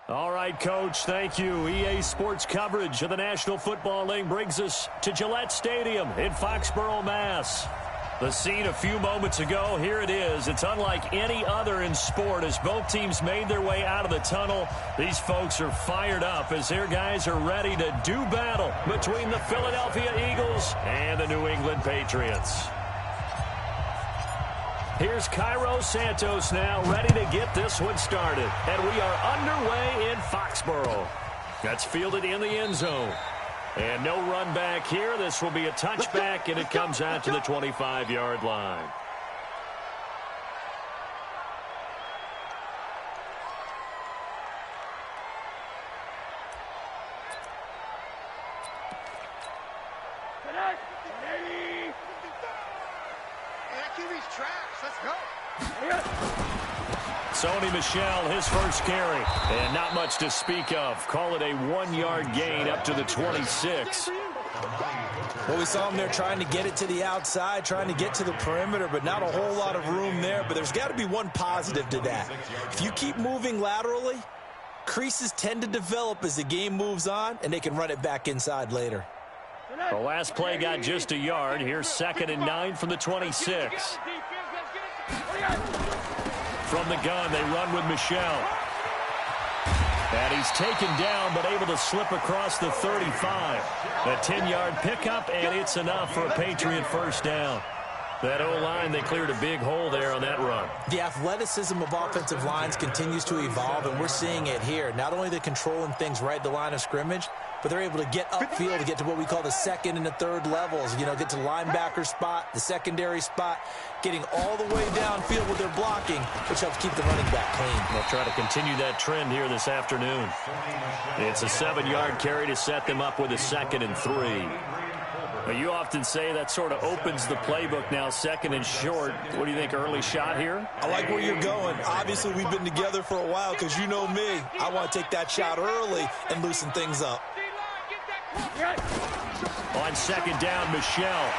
All right, Coach, thank you. EA Sports coverage of the National Football League brings us to Gillette Stadium in Foxborough, Mass. The scene a few moments ago, here it is. It's unlike any other in sport as both teams made their way out of the tunnel. These folks are fired up as their guys are ready to do battle between the Philadelphia Eagles and the New England Patriots. Here's Cairo Santos now ready to get this one started. And we are underway in Foxborough. That's fielded in the end zone. And no run back here. This will be a touchback, and it comes out to the 25-yard line. Sony Michel, his first carry, and not much to speak of. Call it a 1-yard gain up to the 26. Well, we saw him there trying to get it to the outside, trying to get to the perimeter, but not a whole lot of room there. But there's got to be one positive to that. If you keep moving laterally, creases tend to develop as the game moves on, and they can run it back inside later. The last play got just a yard. Here's 2nd and 9 from the 26. From the gun, they run with Michel. And he's taken down, but able to slip across the 35. A 10-yard pickup, and it's enough for a Patriot first down. That O-line, they cleared a big hole there on that run. The athleticism of offensive lines continues to evolve, and we're seeing it here. Not only they're controlling things right at the line of scrimmage, but they're able to get upfield to get to what we call the second and the third levels. You know, get to the linebacker spot, the secondary spot, getting all the way downfield with their blocking, which helps keep the running back clean. They'll try to continue that trend here this afternoon. It's a 7-yard carry to set them up with a 2nd and 3. Now, you often say that sort of opens the playbook now, 2nd and short. What do you think, early shot here? I like where you're going. Obviously, we've been together for a while because you know me. I want to take that shot early and loosen things up. On 2nd down, Michel.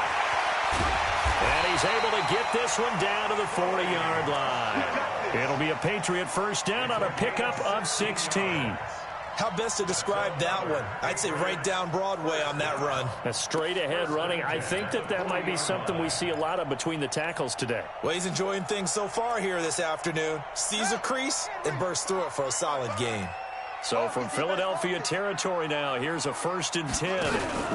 And he's able to get this one down to the 40-yard line. It'll be a Patriot first down on a pickup of 16. How best to describe that one? I'd say right down Broadway on that run. A straight-ahead running. I think that might be something we see a lot of between the tackles today. Well, he's enjoying things so far here this afternoon. Sees a crease and bursts through it for a solid gain. So from Philadelphia territory now, here's a 1st and 10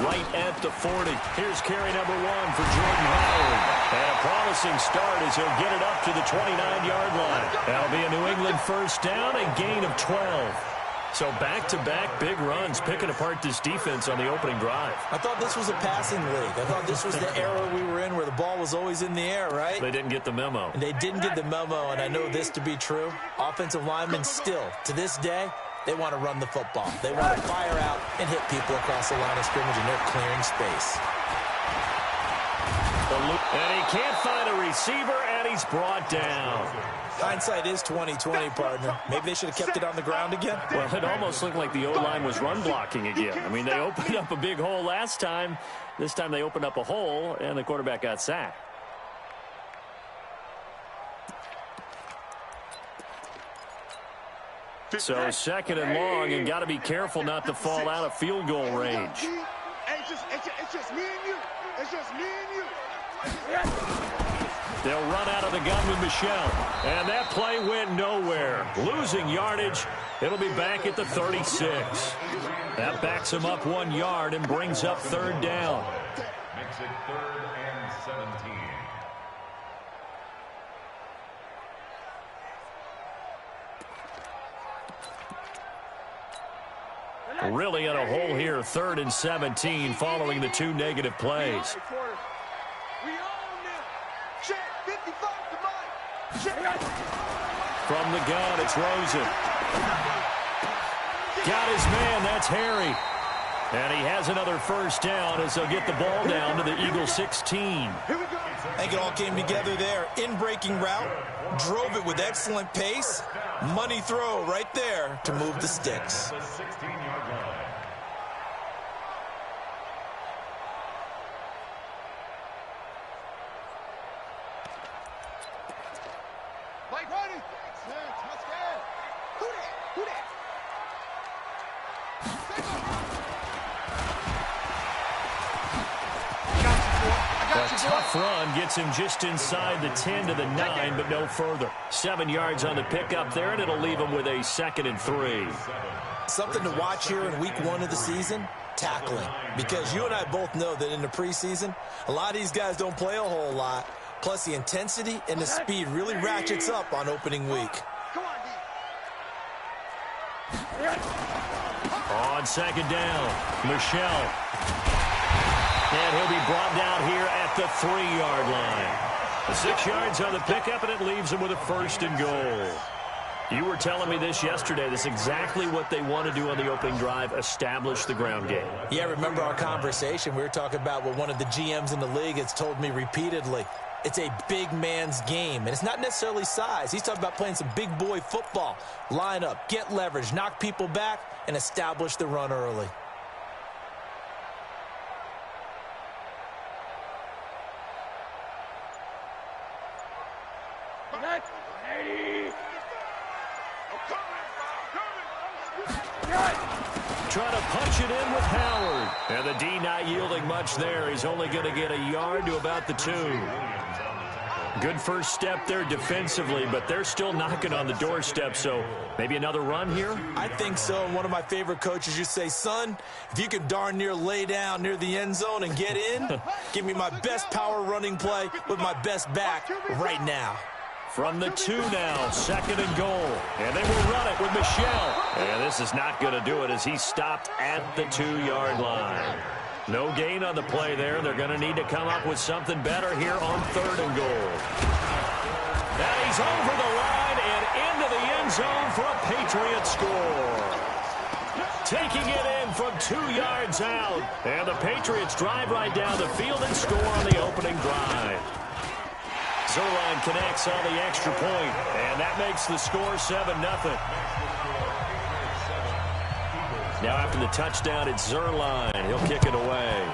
right at the 40. Here's carry number 1 for Jordan Howard. And a promising start as he'll get it up to the 29-yard line. That'll be a New England first down, a gain of 12. So back-to-back big runs, picking apart this defense on the opening drive. I thought this was a passing league. I thought this was the era we were in where the ball was always in the air, right? They didn't get the memo. And they didn't get the memo, and I know this to be true. Offensive linemen still, to this day, they want to run the football. They want to fire out and hit people across the line of scrimmage, and they're clearing space. And he can't find a receiver, and he's brought down. Hindsight is 20/20, partner. Maybe they should have kept it on the ground again. Well, it almost looked like the O-line was run blocking again. I mean, they opened up a big hole last time. This time they opened up a hole, and the quarterback got sacked. So 2nd and long, and got to be careful not to fall out of field goal range. It's just me and you. It's just me and you. They'll run out of the gun with Michel. And that play went nowhere. Losing yardage. It'll be back at the 36. That backs him up 1 yard and brings up 3rd down. Makes it 3rd and 17. Really in a hole here, 3rd and 17 following the 2 negative plays. From the gun, it's Rosen. Got his man, that's Harry. And he has another first down as they'll get the ball down to the Eagle 16. I think it all came together there. In-breaking route, drove it with excellent pace. Money throw right there to move the sticks. A tough run gets him just inside the 10 to the 9, but no further. 7 yards on the pickup there, and it'll leave him with a 2nd and 3. Something to watch here in week 1 of the season, tackling. Because you and I both know that in the preseason, a lot of these guys don't play a whole lot. Plus, the intensity and the speed really ratchets up on opening week. On 2nd down, Michelle. And he'll be brought down here at the 3-yard line. 6 yards on the pickup, and it leaves him with a 1st and goal. You were telling me this yesterday. This is exactly what they want to do on the opening drive, establish the ground game. Yeah, remember our conversation. We were talking about what one of the GMs in the league has told me repeatedly. It's a big man's game, and it's not necessarily size. He's talking about playing some big boy football. Line up, get leverage, knock people back, and establish the run early. Trying to punch it in with Howard. And the D not yielding much there. He's only going to get a yard to about the 2. Good first step there defensively, but they're still knocking on the doorstep, so maybe another run here? I think so, and one of my favorite coaches used to say, son, if you can darn near lay down near the end zone and get in, give me my best power running play with my best back right now. From the 2 now, 2nd and goal. And they will run it with Michelle. And this is not going to do it as he stopped at the 2-yard line. No gain on the play there. They're going to need to come up with something better here on 3rd and goal. Now he's over the line and into the end zone for a Patriots score. Taking it in from 2 yards out. And the Patriots drive right down the field and score on the opening drive. Zerline connects on the extra point, and that makes the score 7-0. Now after the touchdown, it's Zerline. He'll kick it away.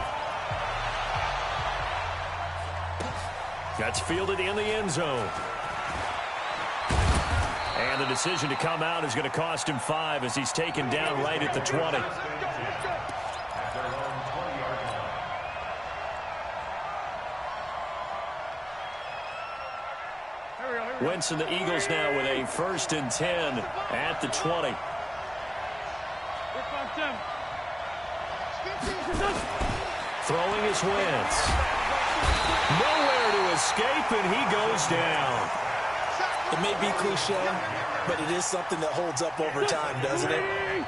That's fielded in the end zone. And the decision to come out is going to cost him 5 as he's taken down right at the 20. Wentz and the Eagles now with a 1st and 10 at the 20. Throwing is Wentz. Nowhere to escape, and he goes down. It may be cliche, but it is something that holds up over time, doesn't it?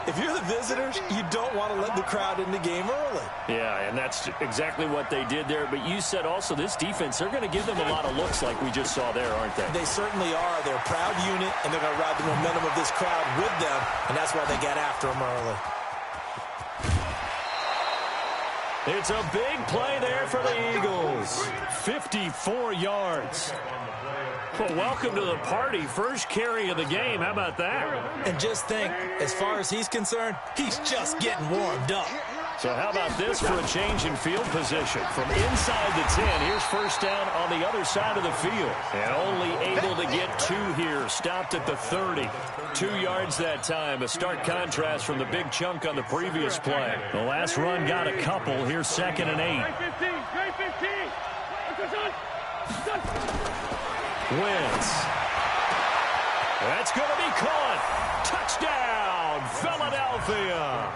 If you're the visitors, you don't want to let the crowd in the game early. Yeah, and that's exactly what they did there. But you said also this defense, they're going to give them a lot of looks like we just saw there, aren't they? They certainly are. They're a proud unit, and they're going to ride the momentum of this crowd with them, and that's why they got after them early. It's a big play there for the Eagles. 54 yards. Well, welcome to the party. First carry of the game. How about that? And just think, as far as he's concerned, he's just getting warmed up. So how about this for a change in field position? From inside the 10, here's 1st down on the other side of the field. And only able to get 2 here. Stopped at the 30. 2 yards that time. A stark contrast from the big chunk on the previous play. The last run got a couple. Here's 2nd and 8. Wentz. That's going to be caught. Touchdown, Philadelphia.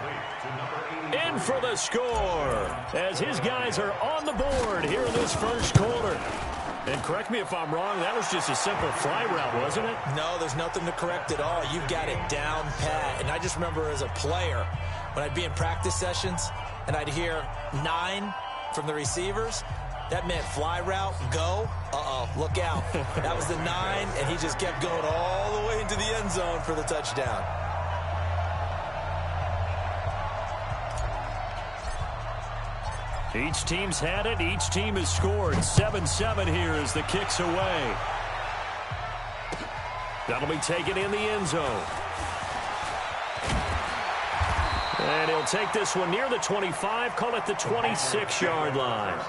In for the score as his guys are on the board here in this first quarter. And correct me if I'm wrong, that was just a simple fly route, wasn't it? No, there's nothing to correct at all. You've got it down pat. And I just remember as a player, when I'd be in practice sessions and I'd hear 9 from the receivers, that meant fly route, go. Uh-oh, look out. That was the 9, and he just kept going all the way into the end zone for the touchdown. Each team's had it. Each team has scored. 7-7 here as the kick's away. That'll be taken in the end zone. And he'll take this one near the 25, call it the 26-yard line.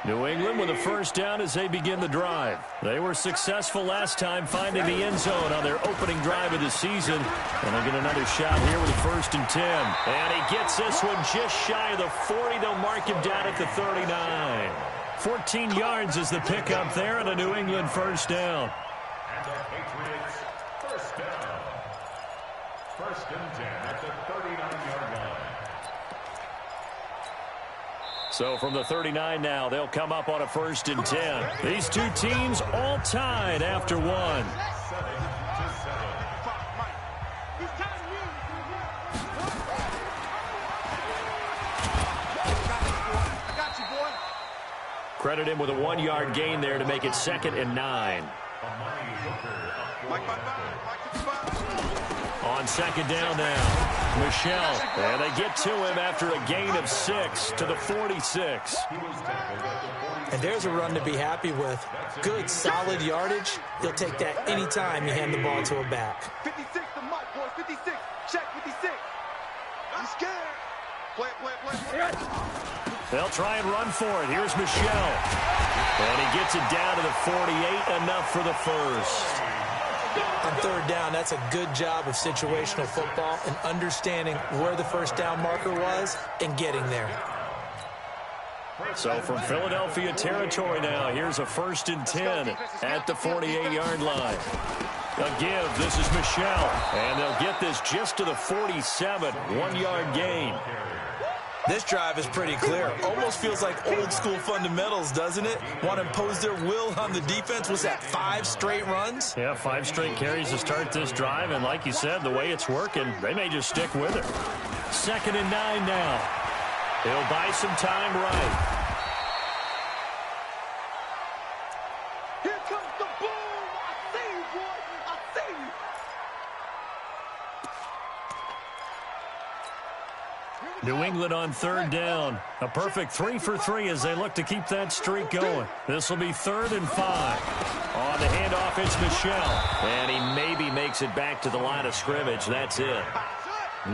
New England with a first down as they begin the drive. They were successful last time finding the end zone on their opening drive of the season. And they'll get another shot here with a 1st and 10. And he gets this one just shy of the 40. They'll mark him down at the 39. 14 yards is the pickup there and a New England first down. And the Patriots first down. 1st and 10 at the 39-yard line. So from the 39 now, they'll come up on a 1st and 10. These two teams all tied after one. 7-7. I got you, boy. Credit him with a 1-yard gain there to make it 2nd and 9. On 2nd down now. Michelle, and they get to him after a gain of 6 to the 46. And there's a run to be happy with. Good, solid yardage. He'll take that anytime you hand the ball to a back. 56 to Mike, boys. 56. Check 56. I'm scared. Play. They'll try and run for it. Here's Michelle. And he gets it down to the 48, enough for the first. On 3rd down, that's a good job of situational football and understanding where the first down marker was and getting there. So from Philadelphia territory now, here's a 1st and 10 at the 48-yard line. A give, this is Michelle, and they'll get this just to the 47, 1-yard gain. This drive is pretty clear. Almost feels like old school fundamentals, doesn't it? Want to impose their will on the defense. Was that 5 straight runs? Yeah, 5 straight carries to start this drive, and like you said, the way it's working, they may just stick with it. 2nd and 9 now. He'll buy some time right. Here comes the boom. I see you, boy. I see you. New England on 3rd down. A perfect 3 for 3 as they look to keep that streak going. This will be 3rd and 5. On the handoff, it's Michelle. And he maybe makes it back to the line of scrimmage. That's it.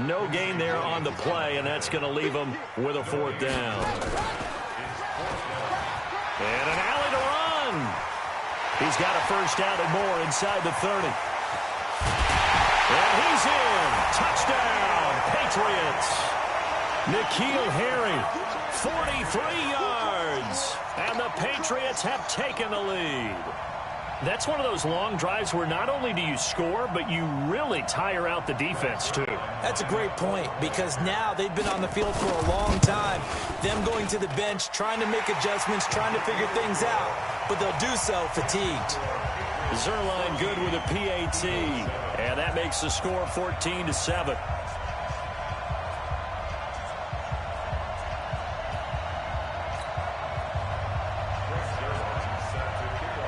No gain there on the play, and that's going to leave him with a 4th down. And an alley to run. He's got a first down and more inside the 30. And he's in. Touchdown, Patriots. N'Keal Harry, 43 yards, and the Patriots have taken the lead. That's one of those long drives where not only do you score, but you really tire out the defense, too. That's a great point, because now they've been on the field for a long time. Them going to the bench, trying to make adjustments, trying to figure things out, but they'll do so fatigued. Zuerlein good with a PAT, and that makes the score 14-7.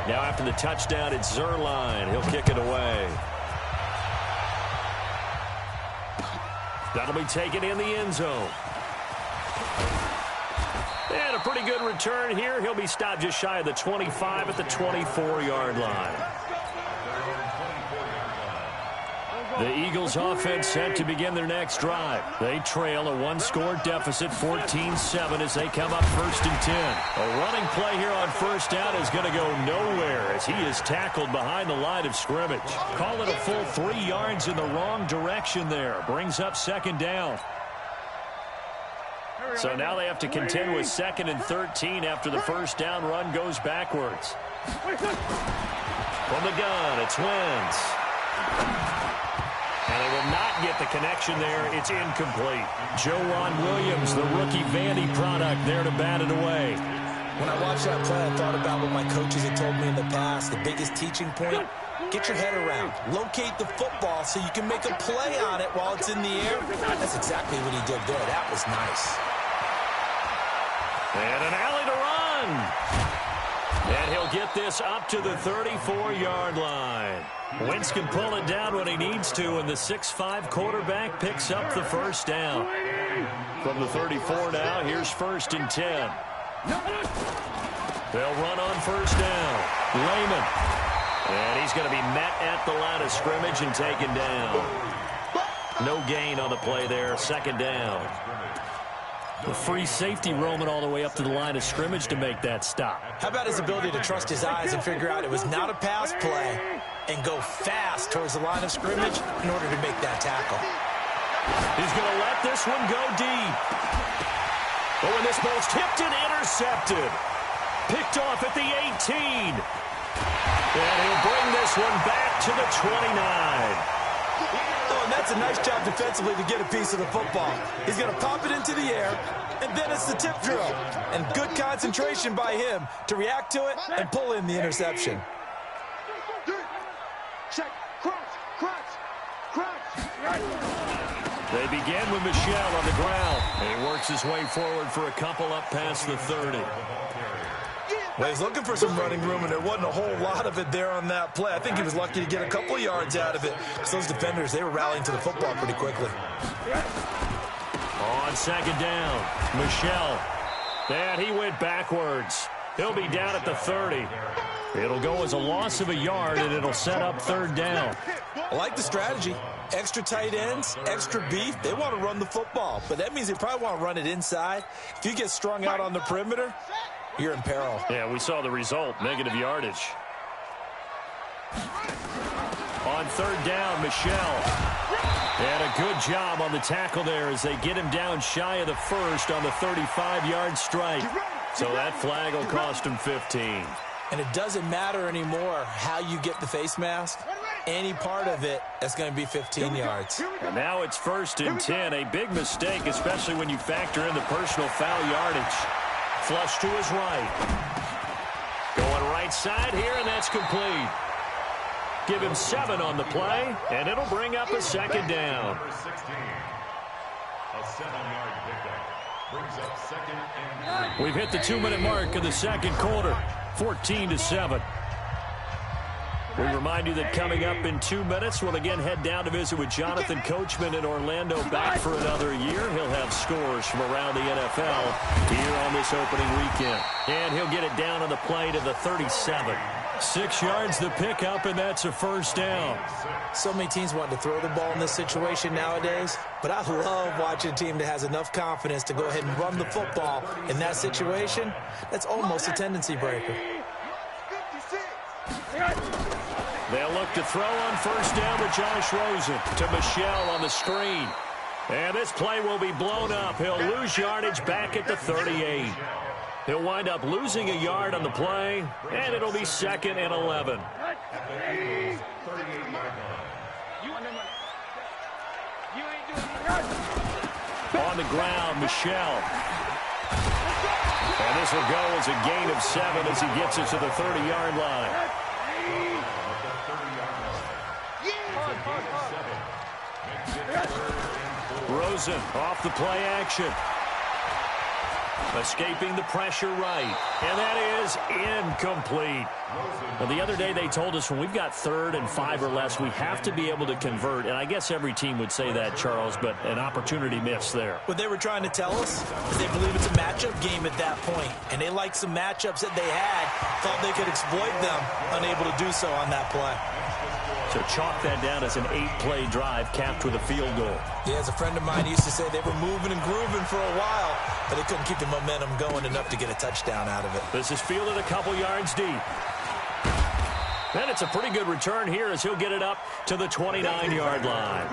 Now after the touchdown, it's Zuerlein. He'll kick it away. That'll be taken in the end zone. And a pretty good return here. He'll be stopped just shy of the 25 at the 24-yard line. The Eagles offense set to begin their next drive. They trail a 1-score deficit, 14-7, as they come up 1st and 10. A running play here on 1st down is going to go nowhere as he is tackled behind the line of scrimmage. Call it a full 3 yards in the wrong direction there. Brings up 2nd down. So now they have to contend with 2nd and 13 after the first down run goes backwards. From the gun, it's Wentz. And they will not get the connection there. It's incomplete. Joejuan Williams, the rookie Vandy product, there to bat it away. When I watched that play, I thought about what my coaches had told me in the past. The biggest teaching point, get your head around. Locate the football so you can make a play on it while it's in the air. That's exactly what he did there. That was nice. And an alley to run. And he'll get this up to the 34-yard line. Wentz can pull it down when he needs to, and the 6'5" quarterback picks up the first down. From the 34 now, here's 1st and 10. They'll run on 1st down. Lehman. And he's going to be met at the line of scrimmage and taken down. No gain on the play there, 2nd down. The free safety roaming all the way up to the line of scrimmage to make that stop. How about his ability to trust his eyes and figure out it was not a pass play and go fast towards the line of scrimmage in order to make that tackle. He's going to let this one go deep. But when this ball's tipped and intercepted. Picked off at the 18. And he'll bring this one back to the 29. Oh, and that's a nice job defensively to get a piece of the football. He's going to pop it into the air, and then it's the tip drill. And good concentration by him to react to it and pull in the interception. Check. Cross. They begin with Michel on the ground. And he works his way forward for a couple up past the 30. Well, he's looking for some running room, and there wasn't a whole lot of it there on that play. I think he was lucky to get a couple of yards out of it. Because those defenders, they were rallying to the football pretty quickly. On second down, Michel. And he went backwards. He'll be down at the 30. It'll go as a loss of a yard, and it'll set up third down. I like the strategy. Extra tight ends, extra beef. They want to run the football, but that means they probably want to run it inside. If you get strung out on the perimeter, you're in peril. Yeah, we saw the result, negative yardage. On third down, Michel. And a good job on the tackle there as they get him down shy of the first on the 35-yard strike. So that flag will cost him 15. And it doesn't matter anymore how you get the face mask. Any part of it, that's going to be 15 yards. And now it's 1st and 10. A big mistake, especially when you factor in the personal foul yardage. Flush to his right. Going right side here, and that's complete. Give him 7 on the play, and it'll bring up a second down. Number 16. A 7-yard pickup. Brings up 2nd and 3. We've hit the 2-minute mark in the second quarter. 14-7. We remind you that coming up in 2 minutes, we'll again head down to visit with Jonathan Coachman in Orlando, back for another year. He'll have scores from around the NFL here on this opening weekend. And he'll get it down on the play to the 37. 6 yards the pickup, and that's a first down. So many teams want to throw the ball in this situation nowadays, but I love watching a team that has enough confidence to go ahead and run the football in that situation. That's almost a tendency breaker. They'll look to throw on first down with Josh Rosen to Michel on the screen. And this play will be blown up. He'll lose yardage back at the 38. He'll wind up losing a yard on the play, and it'll be 2nd and 11. On the ground, Michel. And this will go as a gain of 7 as he gets it to the 30-yard line. Rosen off the play action. Escaping the pressure right. And that is incomplete. Well, the other day they told us when we've got 3rd and 5 or less, we have to be able to convert. And I guess every team would say that, Charles, but an opportunity missed there. What they were trying to tell us is they believe it's a matchup game at that point. And they liked some matchups that they had, thought they could exploit them, unable to do so on that play. So chalk that down as an 8-play drive capped with a field goal. Yeah, as a friend of mine used to say, they were moving and grooving for a while, but they couldn't keep the momentum going enough to get a touchdown out of it. This is fielded a couple yards deep. And it's a pretty good return here as he'll get it up to the 29-yard line.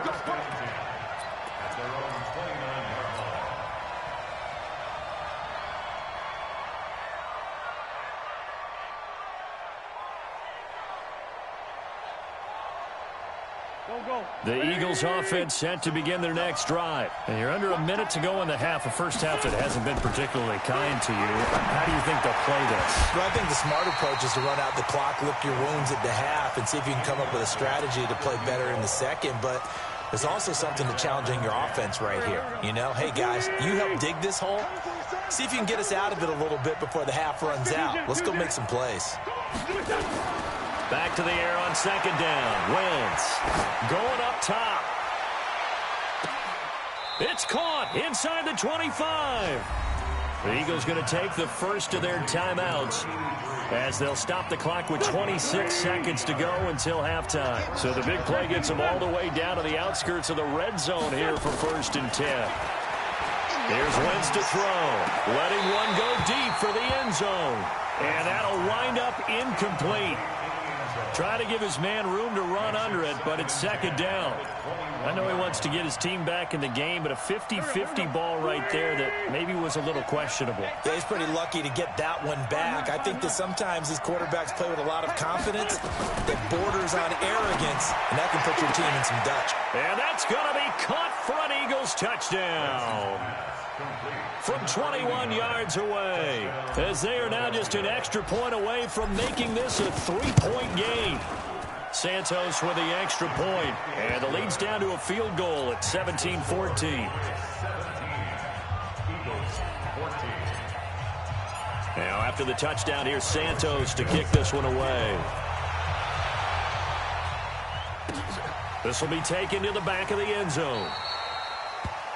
The Eagles offense set to begin their next drive. And you're under a minute to go in the half, a first half that hasn't been particularly kind to you. How do you think they'll play this? Well, I think the smart approach is to run out the clock, lick your wounds at the half, and see if you can come up with a strategy to play better in the second. But there's also something to challenging your offense right here. You know, hey, guys, you help dig this hole. See if you can get us out of it a little bit before the half runs out. Let's go make some plays. Back to the air on second down. Wentz going up top. It's caught inside the 25. The Eagles going to take the first of their timeouts as they'll stop the clock with 26 seconds to go until halftime. So the big play gets them all the way down to the outskirts of the red zone here for 1st and 10. Here's Wentz to throw. Letting one go deep for the end zone. And that'll wind up incomplete. Trying to give his man room to run under it, but it's second down. I know he wants to get his team back in the game, but a 50-50 ball right there that maybe was a little questionable. Yeah, he's pretty lucky to get that one back. I think that sometimes these quarterbacks play with a lot of confidence that borders on arrogance, and that can put your team in some Dutch. And that's going to be caught for an Eagles touchdown from 21 yards away, as they are now just an extra point away from making this a 3-point game. Santos with the extra point, and the lead's down to a field goal at 17-14. Now after the touchdown, here's Santos to kick this one away. This will be taken to the back of the end zone.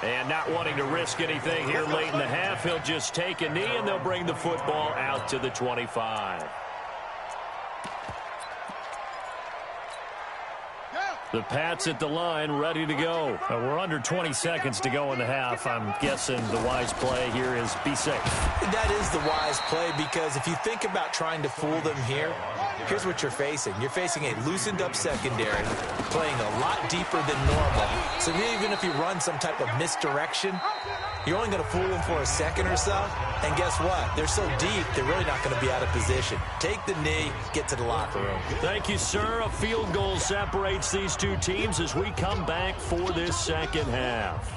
And not wanting to risk anything here late in the half, he'll just take a knee, and they'll bring the football out to the 25. The Pats at the line, ready to go. We're under 20 seconds to go in the half. I'm guessing the wise play here is be safe. That is the wise play, because if you think about trying to fool them here, here's what you're facing. You're facing a loosened-up secondary, playing a lot deeper than normal. So even if you run some type of misdirection, you're only going to fool them for a second or so. And guess what? They're so deep, they're really not going to be out of position. Take the knee, get to the locker room. Thank you, sir. A field goal separates these two teams as we come back for this second half.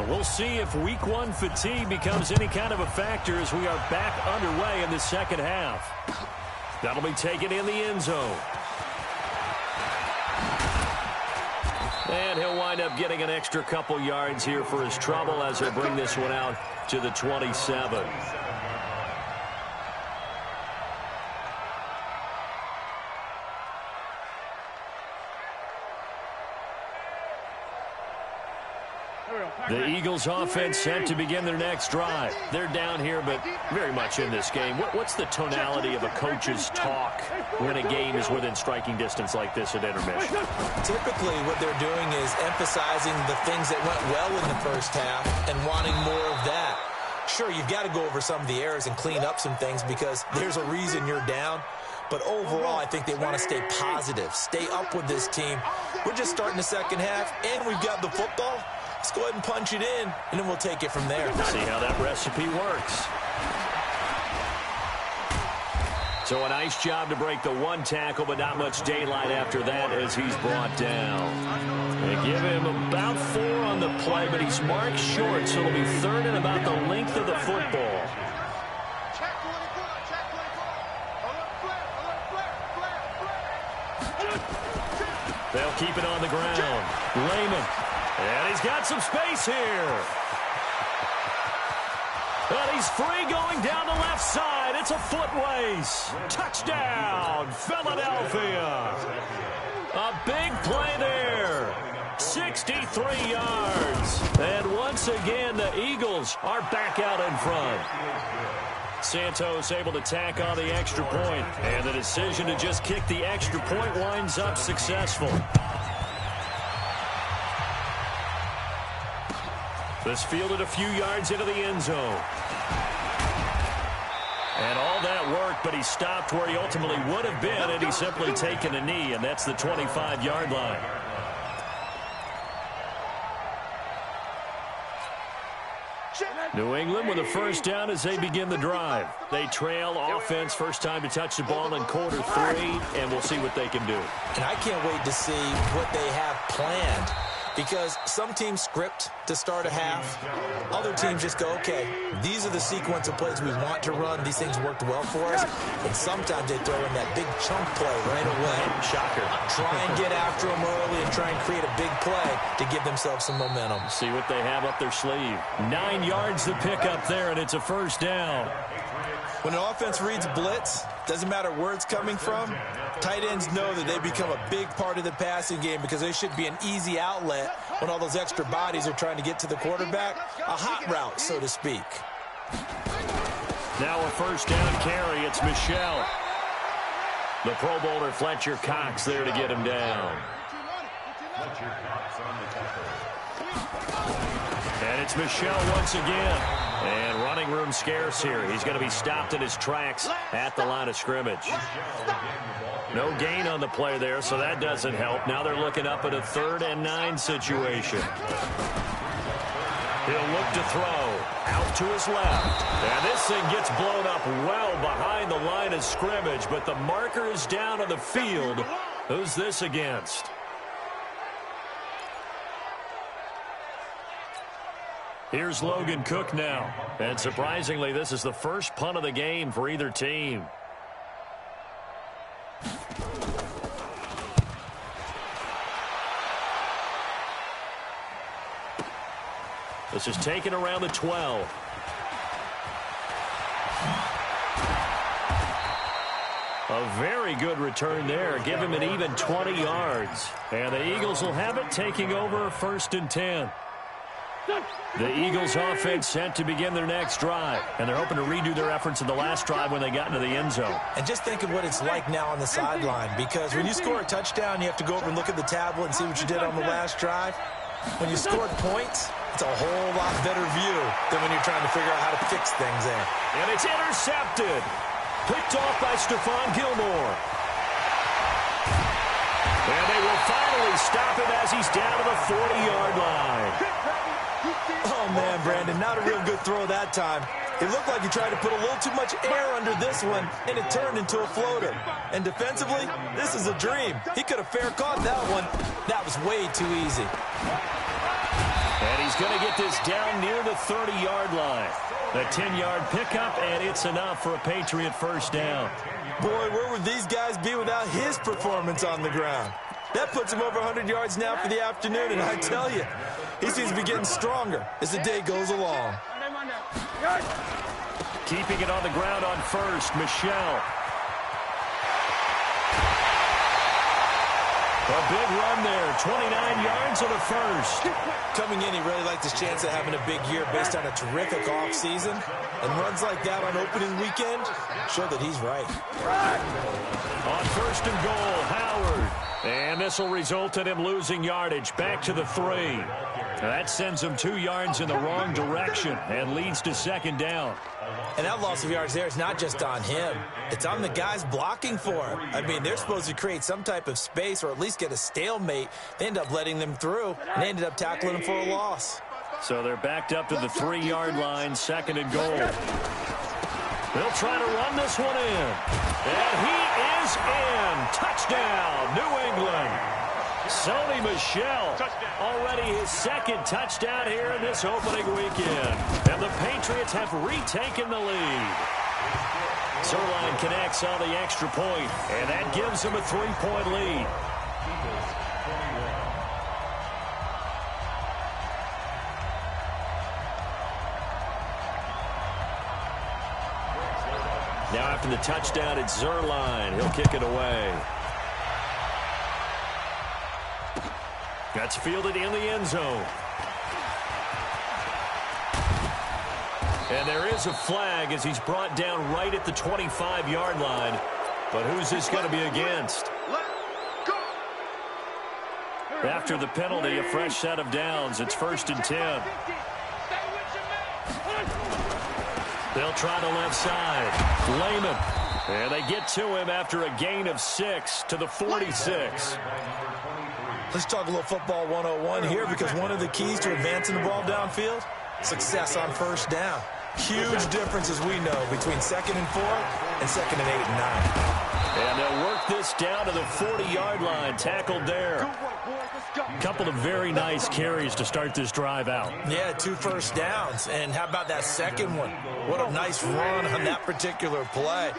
We'll see if week one fatigue becomes any kind of a factor as we are back underway in the second half. That'll be taken in the end zone. And he'll wind up getting an extra couple yards here for his trouble as he'll bring this one out to the 27. The Eagles offense set to begin their next drive. They're down here, but very much in this game. What's the tonality of a coach's talk when a game is within striking distance like this at intermission? Typically, what they're doing is emphasizing the things that went well in the first half and wanting more of that. Sure, you've got to go over some of the errors and clean up some things because there's a reason you're down. But overall, I think they want to stay positive, stay up with this team. We're just starting the second half, and we've got the football. Let's go ahead and punch it in, and then we'll take it from there. See how that recipe works. So a nice job to break the one tackle, but not much daylight after that as he's brought down. They give him about 4 on the play, but he's marked short, so it'll be third and about the length of the football. They'll keep it on the ground. Lehman. And he's got some space here. And he's free going down the left side. It's a foot race. Touchdown, Philadelphia. A big play there. 63 yards. And once again, the Eagles are back out in front. Santos able to tack on the extra point. And the decision to just kick the extra point winds up successful. This fielded a few yards into the end zone. And all that worked, but he stopped where he ultimately would have been, and he's simply taken a knee, and that's the 25-yard line. New England with a first down as they begin the drive. They trail offense, first time to touch the ball in quarter 3, and we'll see what they can do. And I can't wait to see what they have planned. Because some teams script to start a half. Other teams just go, okay, these are the sequence of plays we want to run. These things worked well for us. And sometimes they throw in that big chunk play right away. Shocker. Try and get after them early and try and create a big play to give themselves some momentum. See what they have up their sleeve. 9 yards to pick up there, and it's a first down. When an offense reads blitz, doesn't matter where it's coming from, Tight ends know that they become a big part of the passing game because they should be an easy outlet when all those extra bodies are trying to get to the quarterback. A hot route, so to speak. Now a first down carry. It's Michel. The Pro Bowler Fletcher Cox there to get him down. Fletcher Cox on the tackle. And it's Michel once again. And running room scarce here. He's going to be stopped in his tracks at the line of scrimmage. No gain on the play there, so that doesn't help. Now they're looking up at a 3rd and 9 situation. He'll look to throw. Out to his left. And this thing gets blown up well behind the line of scrimmage, but the marker is down on the field. Who's this against? Here's Logan Cook now. And surprisingly, this is the first punt of the game for either team. This is taken around the 12. A very good return there. Give him an even 20 yards. And the Eagles will have it, taking over 1st and 10. The Eagles offense set to begin their next drive. And they're hoping to redo their efforts in the last drive when they got into the end zone. And just think of what it's like now on the sideline. Because when you score a touchdown, you have to go over and look at the tablet and see what you did on the last drive. When you scored points, it's a whole lot better view than when you're trying to figure out how to fix things there. And it's intercepted. Picked off by Stephon Gilmore. And they will finally stop him as he's down to the 40-yard line. Oh, man, Brandon, not a real good throw that time. It looked like he tried to put a little too much air under this one, and it turned into a floater. And defensively, this is a dream. He could have fair caught that one. That was way too easy. And he's going to get this down near the 30-yard line. The 10-yard pickup, and it's enough for a Patriot first down. Boy, where would these guys be without his performance on the ground? That puts him over 100 yards now for the afternoon, and I tell you, he seems to be getting stronger as the day goes along. Keeping it on the ground on first, Michel. A big run there, 29 yards on the first. Coming in, he really liked his chance of having a big year based on a terrific offseason. And runs like that on opening weekend show that he's right. On 1st and goal, Howard. And this will result in him losing yardage back to the 3. That sends him 2 yards in the wrong direction and leads to 2nd down. And that loss of yards there is not just on him. It's on the guys blocking for him. I mean, they're supposed to create some type of space or at least get a stalemate. They end up letting them through, and they ended up tackling him for a loss. So they're backed up to the 3-yard line, 2nd and goal. They'll try to run this one in. And he is in. Touchdown, New England. Sony Michel, already his 2nd touchdown here in this opening weekend. And the Patriots have retaken the lead. Zerline connects on the extra point, and that gives them a 3-point lead. Now after the touchdown, it's Zerline. He'll kick it away. That's fielded in the end zone. And there is a flag as he's brought down right at the 25-yard line. But who's this going to be against? After the penalty, a fresh set of downs. It's 1st and 10. They'll try the left side. Lehman. And they get to him after a gain of 6 to the 46. Let's talk a little football 101 here, because one of the keys to advancing the ball downfield, success on 1st down. Huge difference, as we know, between 2nd and 4 and 2nd and 8 and 9. And they'll work this down to the 40-yard line, tackled there. A couple of very nice carries to start this drive out. Yeah, 2 first downs. And how about that second one? What a nice run on that particular play.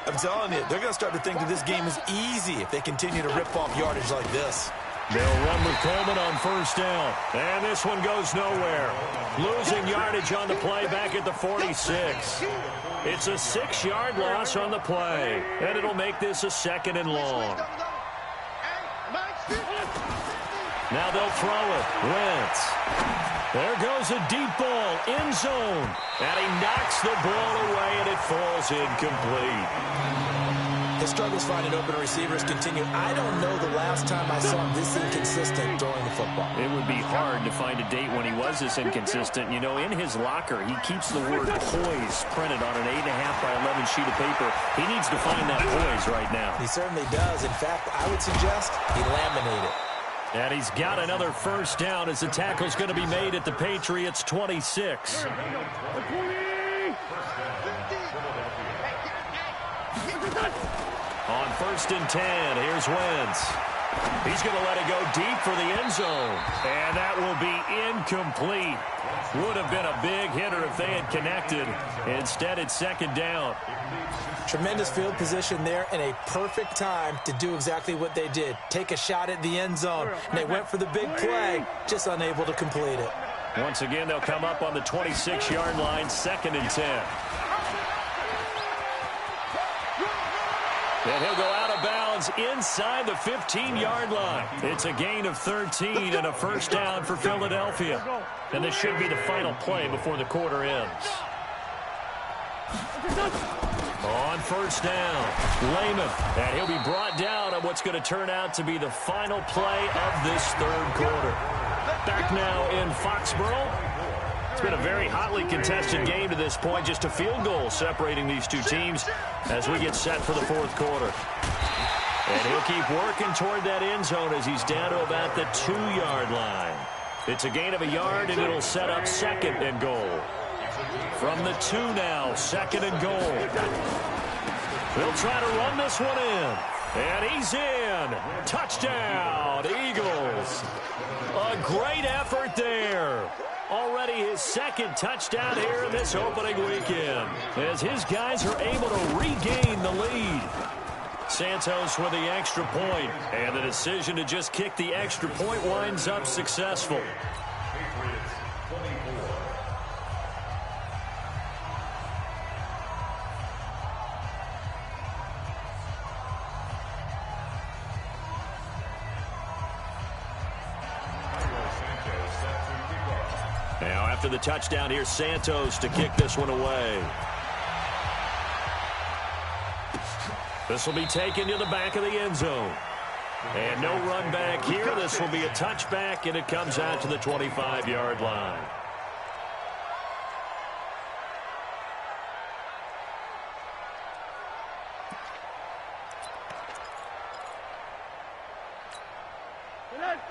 I'm telling you, they're going to start to think that this game is easy if they continue to rip off yardage like this. They'll run with Coleman on first down. And this one goes nowhere. Losing yardage on the play back at the 46. It's a 6-yard loss on the play. And it'll make this a 2nd and long. Now they'll throw it. Wentz. There goes a deep ball. End zone. And he knocks the ball away, and it falls incomplete. His struggles finding open receivers continue. I don't know the last time I saw him this inconsistent throwing the football. It would be hard to find a date when he was this inconsistent. You know, in his locker, he keeps the word poise printed on an 8.5 by 11 sheet of paper. He needs to find that poise right now. He certainly does. In fact, I would suggest he laminate it. And he's got another first down as the tackle's going to be made at the Patriots' 26. On 1st and 10, here's Wentz. He's going to let it go deep for the end zone. And that will be incomplete. Would have been a big hitter if they had connected. Instead, it's 2nd down. Tremendous field position there and a perfect time to do exactly what they did. Take a shot at the end zone. And they went for the big play, just unable to complete it. Once again, they'll come up on the 26-yard line, 2nd and 10. And he'll go out of bounds inside the 15-yard line. It's a gain of 13 and a first down for Philadelphia. And this should be the final play before the quarter ends. On first down, Lehman. And he'll be brought down on what's going to turn out to be the final play of this 3rd quarter. Back now in Foxborough. It's been a very hotly contested game to this point. Just a field goal separating these two teams as we get set for the 4th quarter. And he'll keep working toward that end zone as he's down to about the 2-yard line. It's a gain of a yard, and it'll set up 2nd and goal. From the 2 now, 2nd and goal. They'll try to run this one in. And he's in. Touchdown, Eagles. A great effort there. Already his 2nd touchdown here in this opening weekend, as his guys are able to regain the lead. Santos with the extra point, and the decision to just kick the extra point winds up successful. Now after the touchdown, here's Santos to kick this one away. This will be taken to the back of the end zone. And no run back here. This will be a touchback, and it comes out to the 25-yard line.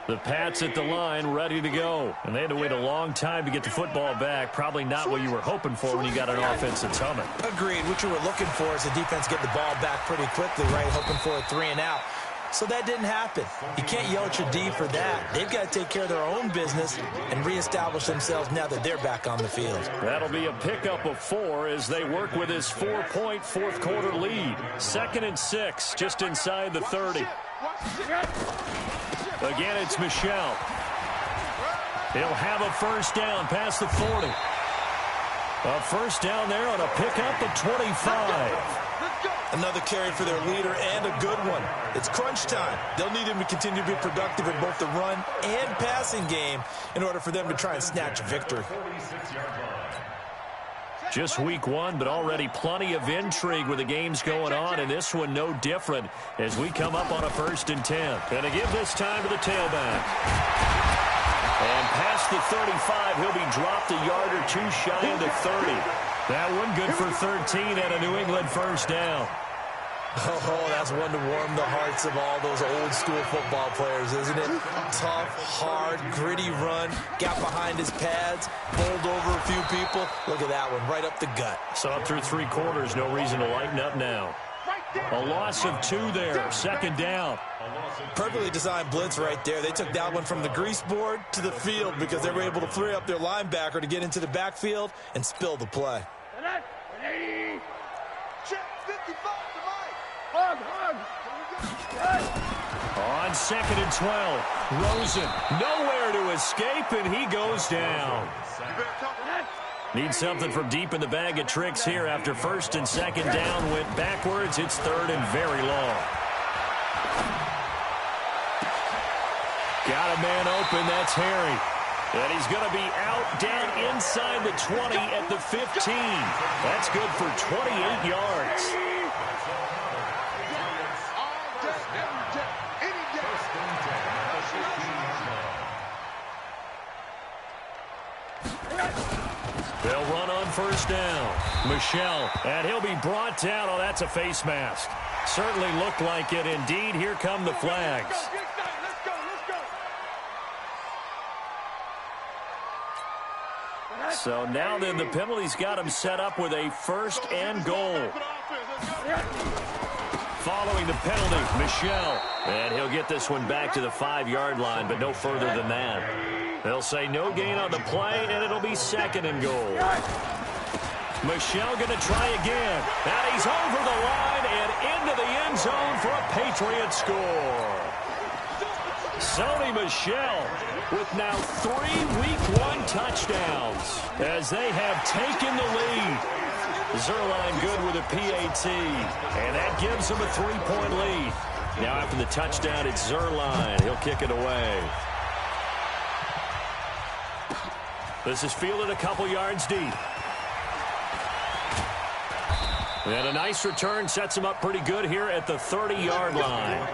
The Pats at the line, ready to go. And they had to wait a long time to get the football back. Probably not what you were hoping for when you got an offense that's humming. Agreed. What you were looking for is the defense get the ball back pretty quickly, right? Hoping for a 3 and out. So that didn't happen. You can't yell at your D for that. They've got to take care of their own business and reestablish themselves now that they're back on the field. That'll be a pickup of 4 as they work with his 4-point 4th quarter lead. 2nd and 6, just inside the 30. Again, it's Michel. He'll have a first down past the 40. A first down there on a pickup of 25. Another carry for their leader and a good one. It's crunch time. They'll need him to continue to be productive in both the run and passing game in order for them to try and snatch a victory. Just week 1, but already plenty of intrigue with the games going on, and this one no different as we come up on a 1st and 10. And to give this time to the tailback. And past the 35, he'll be dropped a yard or 2 shy of the 30. That one good for 13 and a New England first down. Oh, that's one to warm the hearts of all those old school football players, isn't it? Tough, hard, gritty run. Got behind his pads, bowled over a few people. Look at that one, right up the gut. Saw it through 3 quarters. No reason to lighten up now. A loss of 2 there. 2nd down. Perfectly designed blitz right there. They took that one from the grease board to the field because they were able to free up their linebacker to get into the backfield and spill the play. On 2nd and 12, Rosen nowhere to escape, and he goes down. Need something from deep in the bag of tricks here after 1st and 2nd down went backwards. It's 3rd and very long. Got a man open. That's Harry. And he's going to be out down inside the 20 at the 15. That's good for 28 yards. They'll run on 1st down. Michelle, and he'll be brought down. Oh, that's a face mask. Certainly looked like it. Indeed, here come the flags. So now then the penalty's got him set up with a 1st and goal. Following the penalty, Michelle. And he'll get this one back to the 5-yard line, but no further than that. They'll say no gain on the play, and it'll be 2nd and goal. Michelle going to try again. And he's over the line and into the end zone for a Patriots score. Sony Michel with now 3 Week 1 touchdowns as they have taken the lead. Zerline good with a PAT, and that gives them a 3-point lead. Now after the touchdown, it's Zerline. He'll kick it away. This is fielded a couple yards deep. And a nice return sets him up pretty good here at the 30-yard line.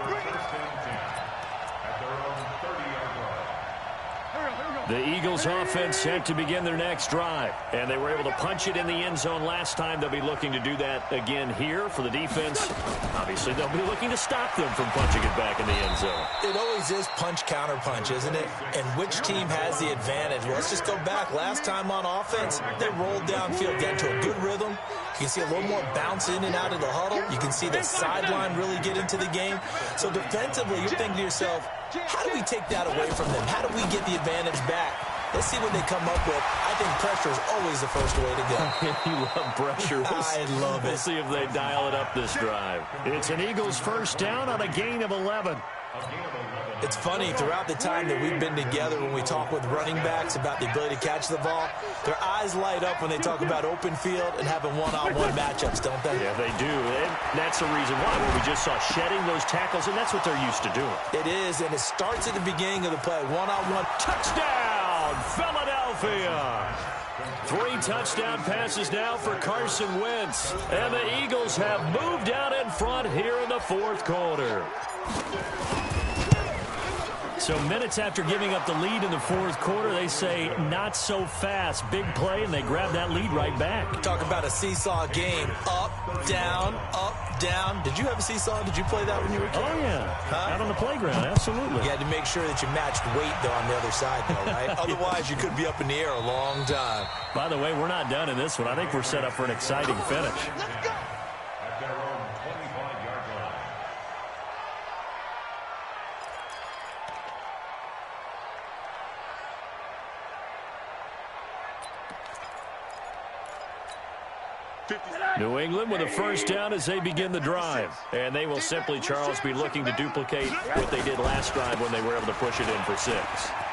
The Eagles offense set to begin their next drive. And they were able to punch it in the end zone last time. They'll be looking to do that again here for the defense. Obviously, they'll be looking to stop them from punching it back in the end zone. It always is punch, counter punch, isn't it? And which team has the advantage? Well, let's just go back. Last time on offense, they rolled downfield, got into a good rhythm. You can see a little more bounce in and out of the huddle. You can see the sideline really get into the game. So defensively, you're thinking to yourself, how do we take that away from them? How do we get the advantage back? Let's see what they come up with. I think pressure is always the first way to go. You love pressure. I love it. We'll see if they dial it up this drive. It's an Eagles 1st down on a gain of 11. It's funny, throughout the time that we've been together, when we talk with running backs about the ability to catch the ball, their eyes light up when they talk about open field and having one-on-one matchups, don't they? Yeah, they do. And that's the reason why. When we just saw shedding those tackles, and that's what they're used to doing. It is, and it starts at the beginning of the play. One-on-one. Touchdown, Philadelphia! 3 touchdown passes now for Carson Wentz. And the Eagles have moved out in front here in the 4th quarter. So minutes after giving up the lead in the 4th quarter, they say not so fast. Big play, and they grab that lead right back. Talk about a seesaw game. Up, down, up, down. Did you have a seesaw? Did you play that when you were a kid? Oh, yeah. Out on the playground, absolutely. You had to make sure that you matched weight, though, on the other side, though, right? Otherwise, you could be up in the air a long time. By the way, we're not done in this one. I think we're set up for an exciting finish. Let's go. New England with a 1st down as they begin the drive. And they will simply, Charles, be looking to duplicate what they did last drive when they were able to push it in for 6.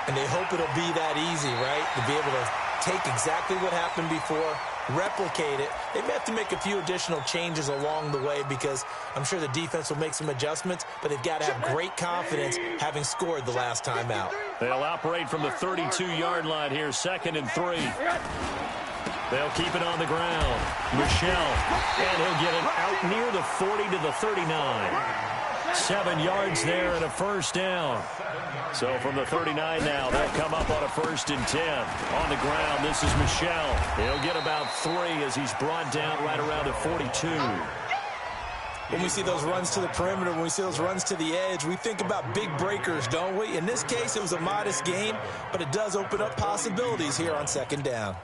And they hope it'll be that easy, right? To be able to take exactly what happened before, replicate it. They may have to make a few additional changes along the way because I'm sure the defense will make some adjustments, but they've got to have great confidence having scored the last time out. They'll operate from the 32-yard line here, 2nd and 3. They'll keep it on the ground. Michel, and he'll get it out near the 40 to the 39. 7 yards there and a 1st down. So from the 39 now, they'll come up on a 1st and 10. On the ground, this is Michel. He'll get about 3 as he's brought down right around the 42. When we see those runs to the perimeter, when we see those runs to the edge, we think about big breakers, don't we? In this case, it was a modest gain, but it does open up possibilities here on 2nd down.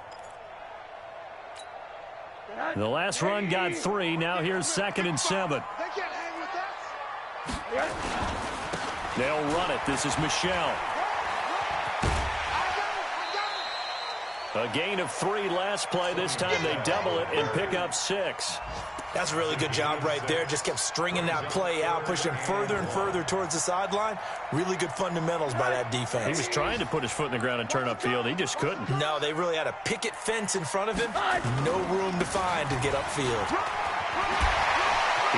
The last run got 3. Now here's 2nd and 7. They can't hang with us. They'll run it. This is Michel. A gain of 3 last play. This time they double it and pick up 6. That's a really good job right there. Just kept stringing that play out, pushing further and further towards the sideline. Really good fundamentals by that defense. He was trying to put his foot in the ground and turn upfield. He just couldn't. No, they really had a picket fence in front of him. No room to find to get upfield.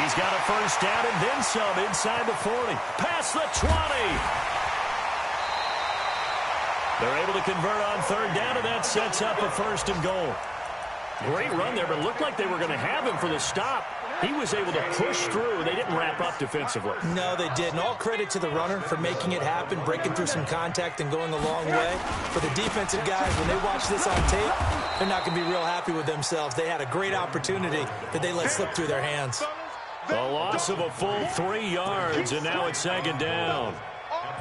He's got a first down and then some inside the 40. Past the 20. They're able to convert on third down, and that sets up a first and goal. Great run there, but it looked like they were going to have him for the stop. He was able to push through. They didn't wrap up defensively. No, they didn't. All credit to the runner for making it happen, breaking through some contact and going a long way. For the defensive guys, when they watch this on tape, they're not going to be real happy with themselves. They had a great opportunity that they let slip through their hands. A loss of a full 3 yards, and now it's second down.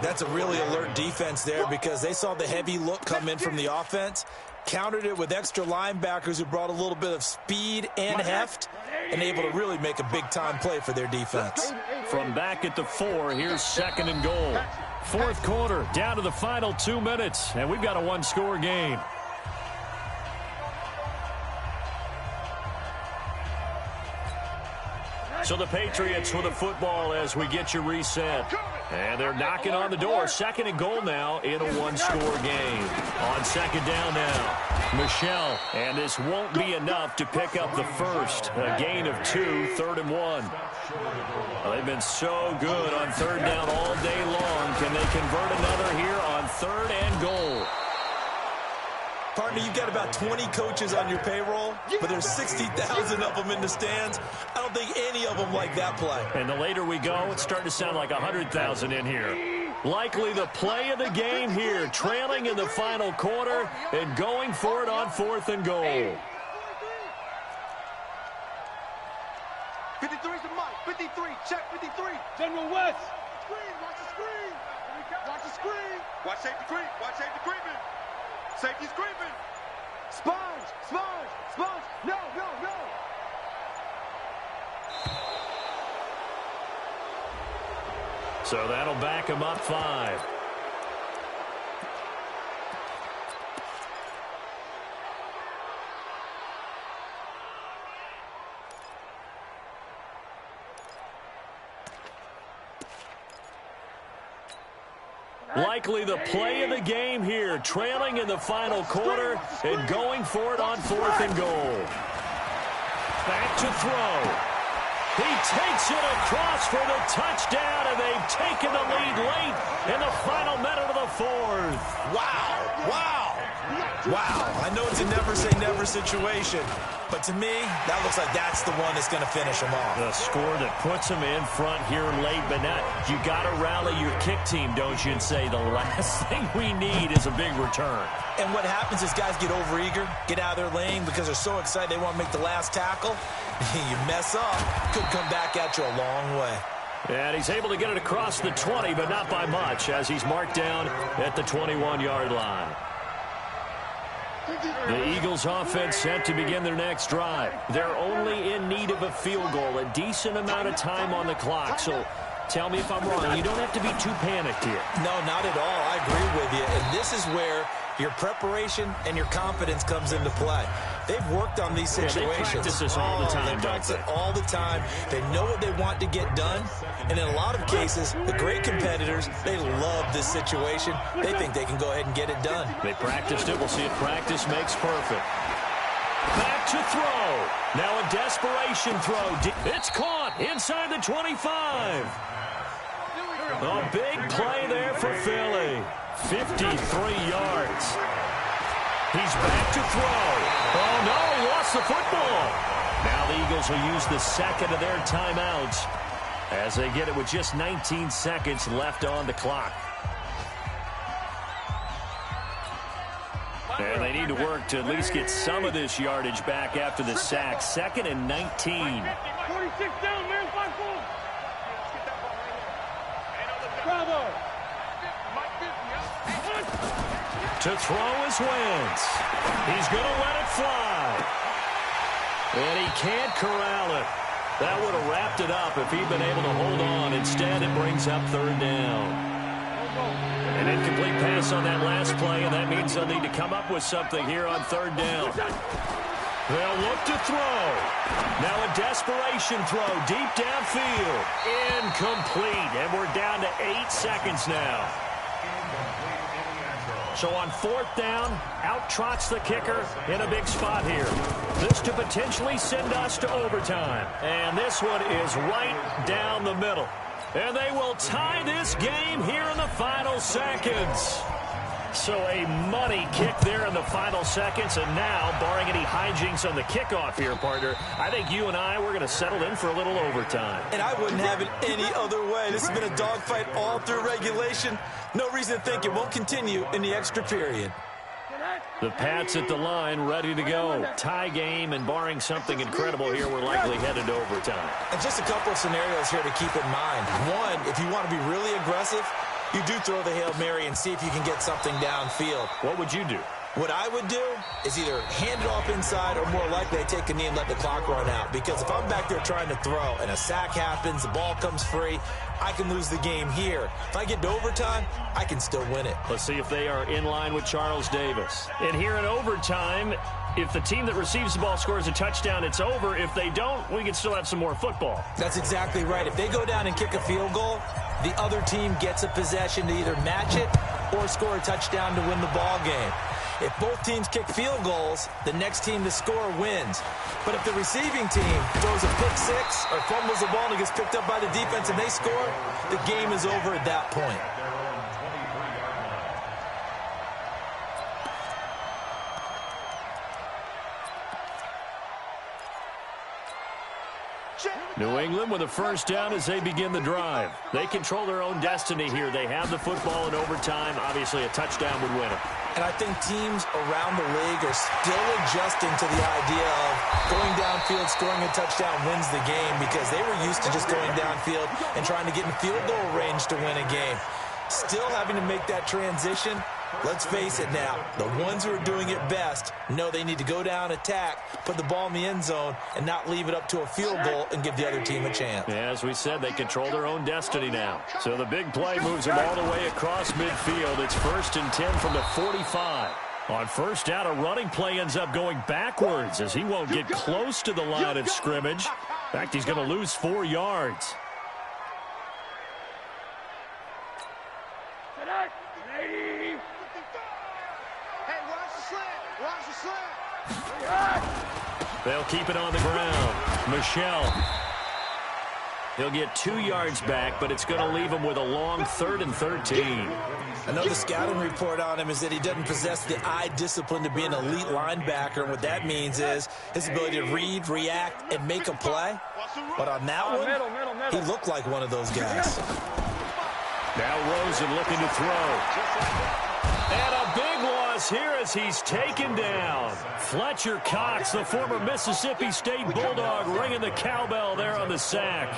That's a really alert defense there because they saw the heavy look come in from the offense, countered it with extra linebackers who brought a little bit of speed and heft, and able to really make a big-time play for their defense. From back at the 4, here's second and goal. Fourth quarter, down to the final 2 minutes, and we've got a one-score game. So the Patriots with the football as we get you reset. And they're knocking on the door. Second and goal now in a one-score game. On second down now, Michelle. And this won't be enough to pick up the first. A gain of 2, third and 1. Well, they've been so good on third down all day long. Can they convert another here on third and goal? Partner, you've got about 20 coaches on your payroll, but there's 60,000 of them in the stands. I don't think any of them like that play. And the later we go, it's starting to sound like 100,000 in here. Likely the play of the game here, trailing in the final quarter and going for it on fourth and goal. 53's the mic. 53. Check 53. General West. Screen. Watch the screen. Watch the screen. Watch safety creep. Watch safety creeping. Safety's creeping. Sponge. Sponge. Sponge. No, no, no. So that'll back him up 5. Likely the play of the game here, trailing in the final quarter and going for it on fourth and goal. Back to throw. He takes it across for the touchdown, and they've taken the lead late in the final minute of the fourth. Wow. Wow. Wow. I know it's a never-say-never situation, but to me, that looks like that's the one that's going to finish them off. The score that puts them in front here late, but now you got to rally your kick team, don't you, and say the last thing we need is a big return. And what happens is guys get overeager, get out of their lane because they're so excited they want to make the last tackle. You mess up, could come back at you a long way. And he's able to get it across the 20, but not by much, as he's marked down at the 21-yard line. The Eagles offense set to begin their next drive. They're only in need of a field goal, a decent amount of time on the clock. So tell me if I'm wrong. You don't have to be too panicked here. No, not at all. I agree with you. And this is where your preparation and your confidence comes into play. They've worked on these situations. They practice this all the time, They practice it all the time. They know what they want to get done. And in a lot of cases, the great competitors, they love this situation. They think they can go ahead and get it done. They practiced it. We'll see if practice makes perfect. Back to throw. Now a desperation throw. It's caught inside the 25. A big play there for Philly. 53 yards. He's back to throw. Oh, no, he lost the football. Now the Eagles will use the second of their timeouts as they get it with just 19 seconds left on the clock. And they need to work to at least get some of this yardage back after the sack. Second and 19. 46 down, man. 5 4. Bravo. To throw is Wentz. He's going to let it fly. And he can't corral it. That would have wrapped it up if he'd been able to hold on. Instead, it brings up third down. An incomplete pass on that last play, and that means they'll need to come up with something here on third down. They'll look to throw. Now a desperation throw deep downfield. Incomplete. And we're down to 8 seconds now. So on 4th down, out trots the kicker in a big spot here. This to potentially send us to overtime. And this one is right down the middle. And they will tie this game here in the final seconds. So a money kick there in the final seconds. And now, barring any hijinks on the kickoff here, partner, I think you and I, we're going to settle in for a little overtime. And I wouldn't have it any other way. This has been a dogfight all through regulation. No reason to think it won't continue in the extra period. The Pats at the line, ready to go. Tie game, and barring something incredible here, we're likely headed to overtime. And just a couple of scenarios here to keep in mind. One, if you want to be really aggressive, you do throw the Hail Mary and see if you can get something downfield. What would you do? What I would do is either hand it off inside or more likely I take a knee and let the clock run out. Because if I'm back there trying to throw and a sack happens, the ball comes free, I can lose the game here. If I get to overtime, I can still win it. Let's see if they are in line with Charles Davis. And here in overtime, if the team that receives the ball scores a touchdown, it's over. If they don't, we can still have some more football. That's exactly right. If they go down and kick a field goal, the other team gets a possession to either match it or score a touchdown to win the ball game. If both teams kick field goals, the next team to score wins. But if the receiving team throws a pick six or fumbles the ball and it gets picked up by the defense and they score, the game is over at that point. New England with a first down as they begin the drive. They control their own destiny here. They have the football in overtime. Obviously, a touchdown would win it. And I think teams around the league are still adjusting to the idea of going downfield, scoring a touchdown wins the game because they were used to just going downfield and trying to get in field goal range to win a game. Still having to make that transition. Let's face it now, the ones who are doing it best know they need to go down, attack, put the ball in the end zone, and not leave it up to a field goal and give the other team a chance. Yeah, as we said, they control their own destiny now. So the big play moves them all the way across midfield. It's 1st and 10 from the 45. On first down, a running play ends up going backwards as he won't get close to the line of scrimmage. In fact, he's going to lose 4 yards. They'll keep it on the ground. Michelle. He'll get 2 yards back, but it's going to leave him with a long 3rd and 13. Another scouting report on him is that he doesn't possess the eye discipline to be an elite linebacker. And what that means is his ability to read, react, and make a play. But on that one, he looked like one of those guys. Now Rosen looking to throw. And a big loss here as he's taken down. Fletcher Cox, the former Mississippi State Bulldog, ringing the cowbell there on the sack.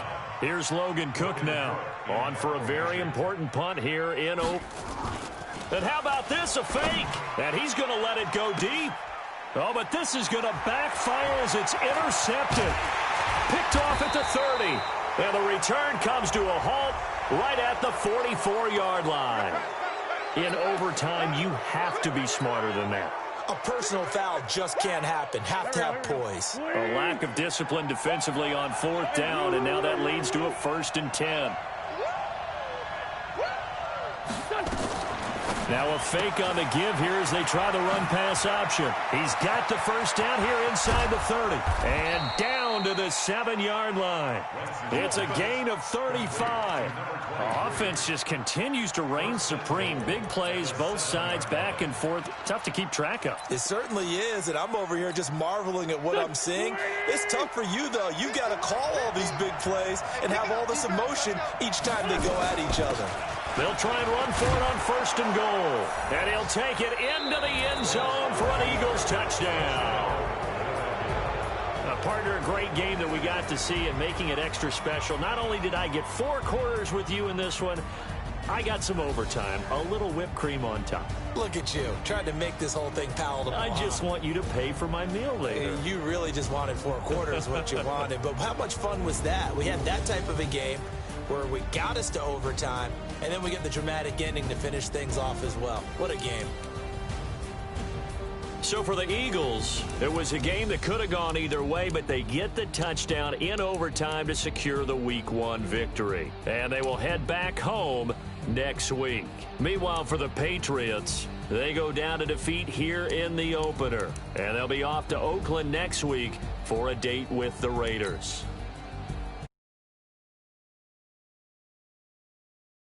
Here's Logan Cook now. On for a very important punt here in Oak. And how about this, a fake? And he's going to let it go deep. Oh, but this is going to backfire as it's intercepted. Picked off at the 30. And the return comes to a halt right at the 44-yard line. In overtime, you have to be smarter than that. A personal foul just can't happen. Have to have poise. A lack of discipline defensively on 4th down, and now that leads to a 1st and 10. Now a fake on the give here as they try the run-pass option. He's got the first down here inside the 30. And down to the 7-yard line. It's a gain of 35. Offense just continues to reign supreme. Big plays, both sides, back and forth. Tough to keep track of. It certainly is, and I'm over here just marveling at what I'm seeing. It's tough for you, though. You got to call all these big plays and have all this emotion each time they go at each other. They'll try and run for it on 1st and goal. And he'll take it into the end zone for an Eagles touchdown. Partner, a great game that we got to see and making it extra special. Not only did I get 4 quarters with you in this one, I got some overtime, a little whipped cream on top. Look at you, trying to make this whole thing palatable. I just want you to pay for my meal later. You really just wanted 4 quarters, what you wanted. But how much fun was that? We had that type of a game where we got us to overtime, and then we get the dramatic ending to finish things off as well. What a game. So for the Eagles, it was a game that could have gone either way, but they get the touchdown in overtime to secure the Week 1 victory. And they will head back home next week. Meanwhile, for the Patriots, they go down to defeat here in the opener. And they'll be off to Oakland next week for a date with the Raiders.